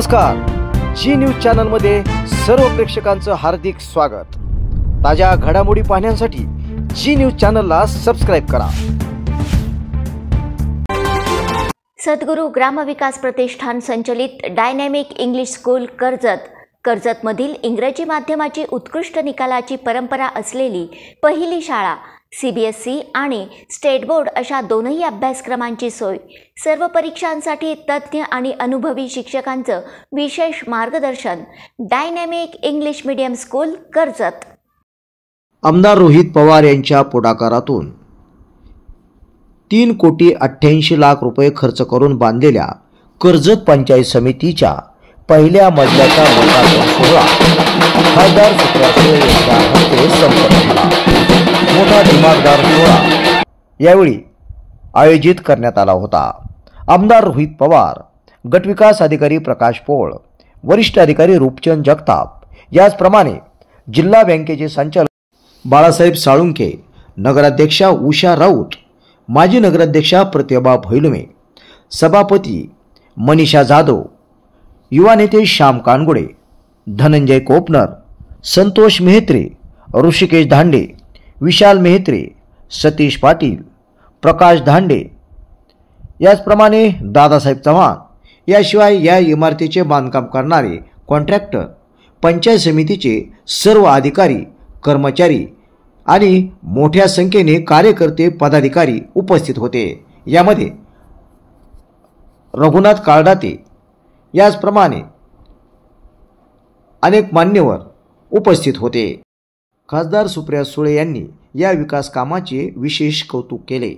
नमस्कार, जी news channel मध्ये सर्व प्रेक्षकांचं हार्दिक स्वागत। ताज्या घडामोडी पाहण्यासाठी जी न्यूज चॅनलला सबस्क्राइब करा। सद्गुरू ग्रामविकास प्रतिष्ठान संचलित डायनॅमिक इंग्लिश स्कूल कर्जतमधील इंग्रजी माध्यमाची उत्कृष्ट निकालाची परंपरा असलेली पहिली शाळा, CBSE आणि स्टेट बोर्ड अशा दोनही अभ्यासक्रमांची सोय, सर्व परीक्षांसाठी तज्ज्ञ आणि अनुभवी शिक्षकांचं विशेष मार्गदर्शन। Dynamic English medium school Karjat. आमदार रोहित पवार यांच्या पुढाकारातून 3,88,00,000 रुपये खर्च करून बांधलेल्या कर्जत पंचायत समितीच्या पहिल्या मजल्याचा लोकार्पण सोहळा खासदार सुप्रिया सुळे यांच्या हस्ते संपन्न झाला। मोठा दिमागदार सोहळा यावेळी आयोजित करण्यात आला होता। आमदार रोहित पवार, गटविकास अधिकारी प्रकाश पोळ, वरिष्ठ अधिकारी रूपचंद जगताप, याचप्रमाणे जिल्हा बँकेचे संचालक बाळासाहेब साळुंखे, नगराध्यक्षा उषा राऊत, माजी नगराध्यक्षा प्रतिभा भैलुमे, सभापती मनीषा जाधव, युवा नेते श्याम कानगुडे, धनंजय कोपनर, संतोष मेहत्रे, ऋषिकेश धांडे, विशाल मेहत्रे, सतीश पाटील, प्रकाश धांडे, याचप्रमाणे दादासाहेब चव्हाण, याशिवाय या इमारतीचे बांधकाम करणारे कॉन्ट्रॅक्टर, पंचायत समितीचे सर्व अधिकारी, कर्मचारी आणि मोठ्या संख्येने कार्यकर्ते पदाधिकारी उपस्थित होते। यामध्ये रघुनाथ काळदाते याचप्रमाणे अनेक मान्यवर उपस्थित होते। खासदार सुप्रिया सुळे यांनी या विकास कामाचे विशेष कौतुक केले।